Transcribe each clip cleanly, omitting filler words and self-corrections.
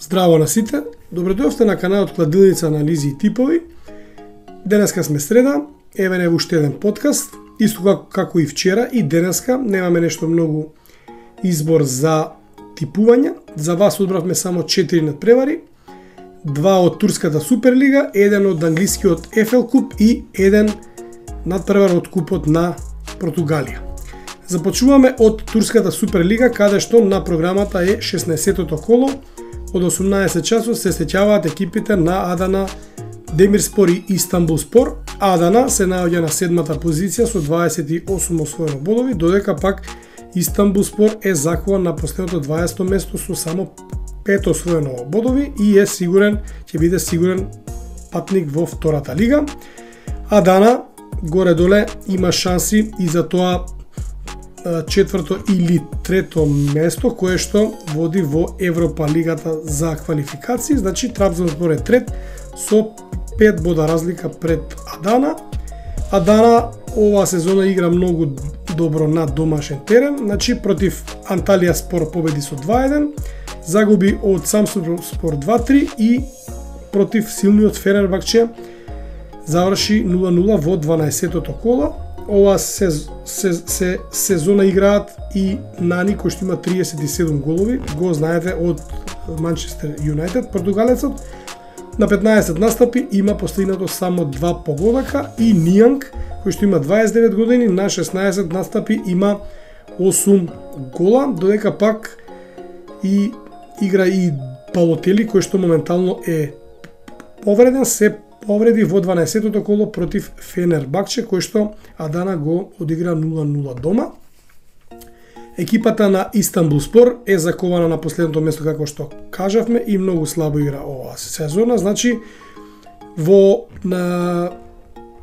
Здраво на сите, добродојавте на каналот Кладилница анализи и типови. Денеска сме среда, еве не уште еден подкаст, исто како и вчера и денеска немаме нешто многу избор за типување. За вас одбравме само 4 надпревари, 2 од турската Суперлига, еден од англискиот ЕФЛ куп и еден надпревар од купот на Португалија. Започнуваме од турската Суперлига, каде што на програмата е 16-тото коло. Од 18 часот се сеќаваат екипите на Адана, Демирспор и Истанбулспор. Адана се наоѓа на 7-та позиција со 28 освоено бодови, додека пак Истанбулспор е закуван на последното 20-то место со само 5 освоено бодови и е сигурен, ќе биде сигурен патник во втората лига. Адана горе-доле има шанси и за тоа четврто или трето место кое што води во Европа лигата за квалификации, значи Трабзонспор е трет со 5 бода разлика пред Адана. Адана оваа сезона игра многу добро на домашен терен, значи против Анталија Спор победи со 2-1, загуби од Самсунспор 2-3 и против силниот Фенербахче заврши 0-0 во 12-тото коло. Ова сезона играат и Нани кој што има 37 голови, го знаете од Манчестер Юнайтед, португалецот. На 15 настапи има постигнато само 2 погодака и Нијанг кој што има 29 години на 16 настапи има 8 гола, додека пак и игра и Балотели кој што моментално е повреден, се повреди во 12-тото коло против Фенербахче, кој што Адана го одигра 0-0 дома. Екипата на Истанбулспор е закована на последното место, како што кажавме, и многу слабо игра оваа сезона, значи во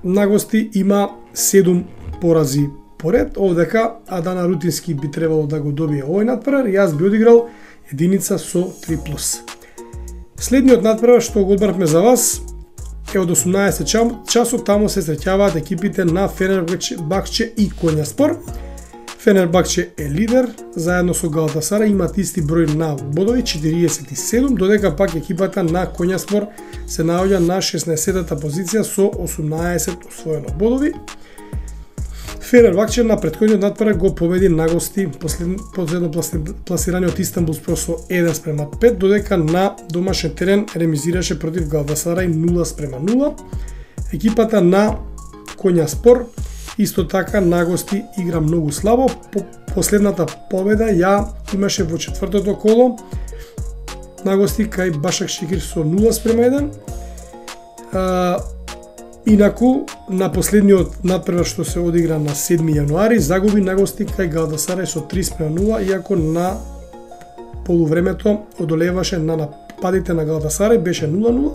нагости има 7 порази поред, овдека Адана рутински би требало да го добие овој надпревар, јас би одиграл единица со 3+. Следниот надпревар што го одбравме за вас е од 18 часот, таму се среќаваат екипите на Фенербахче и Конјаспор. Фенербахче е лидер, заедно со Галатасара имаат исти број на бодови, 47, додека пак екипата на Конјаспор се наоѓа на 16-та позиција со 18 освоено бодови. Фенербахче на претходниот надпревар го победи на гости последно пласираниот Истанбулспор со 1:5, додека на домашен терен ремизираше против Галатасара и 0:0. Екипата на Конјаспор исто така на гости игра многу слабо. Последната победа ја имаше во четвртото коло на гости кај Башак Шекир со 0:1. Инаку, на последниот надпревар што се одигра на 7 јануари, загуби на гости кај Галатасарај со 3:0, иако на полувремето одолеваше на нападите на Галатасарај, беше 0:0.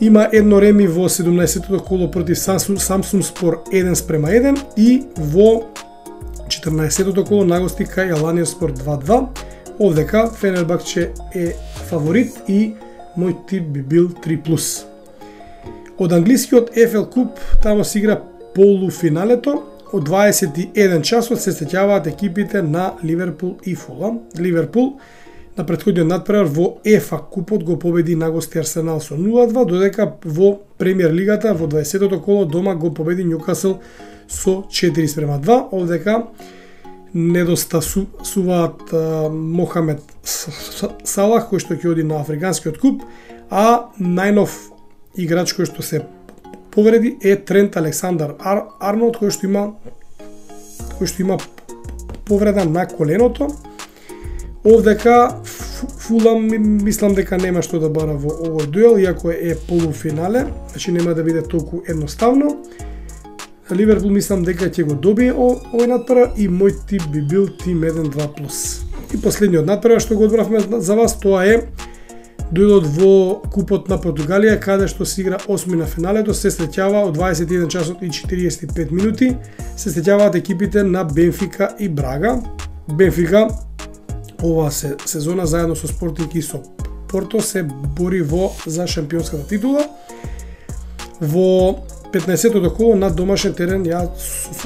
Има едно реми во 17-тото коло против Самсунспор 1:1 и во 14-тото коло на гости кај Аланијаспор 2:2. Овдека Фенербахче е фаворит и мој тип би бил 3+. Од англискиот ЕФЛ куп таму се игра полуфиналето. Од 21 часот се сеќаваат екипите на Ливерпул и Фулам. Ливерпул на претходниот надпревар во ЕФА купот го победи на гости Арсенал со 0:2, додека во Премиер лигата во 20-тото коло дома го победи Њукасл со 4:2. Овдека недостасуваат Мохамед Салах кој што ќе оди на Африканскиот куп, а најнов играч кој што се повреди е Трент Александар Арнолд кој што има повреда на коленото. Овдека Фулам мислам дека нема што да бара во овој дуел, иако е полуфинале, значи нема да биде толку едноставно. Ливерпул мислам дека ќе го добие овој надпревар и мој тип би бил тим 1-2+. И последниот надпревар што го одбравме за вас, тоа е дуелот во купот на Португалија, каде што се игра осмина финалето, се среќава од 21 часот и 45 минути, се среќаваат екипите на Бенфика и Брага. Бенфика оваа сезона заедно со Спортинг и со Порто се бори за шампионската титула. Во 15-тото коло на домашен терен ја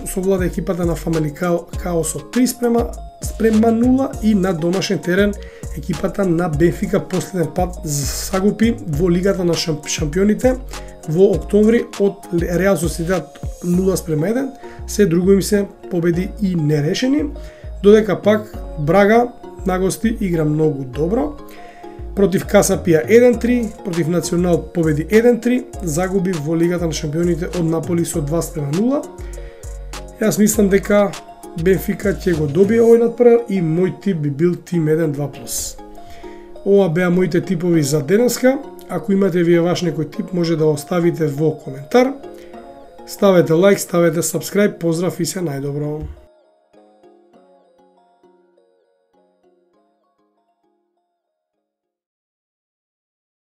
совлада екипата на Фамаликао со 3:1, 2:0 и на домашен терен екипата на Бенфика последен пат загуби во Лигата на шампионите во октомври од Реал Сосиедад 0:1, се друго им се победи и нерешени, додека пак Брага на гости игра многу добро. Против Касапија 1:3, против Национал победи 1:3, загуби во Лигата на шампионите од Наполи со 2:0. Јас мислам дека Бенфика ќе го добие овој надпревар и мој тип би бил тим 1-2+. Ова беа моите типови за денеска. Ако имате вие ваш некој тип, може да оставите во коментар. Ставете лайк, ставете сабскрајб, поздрав и се најдобро.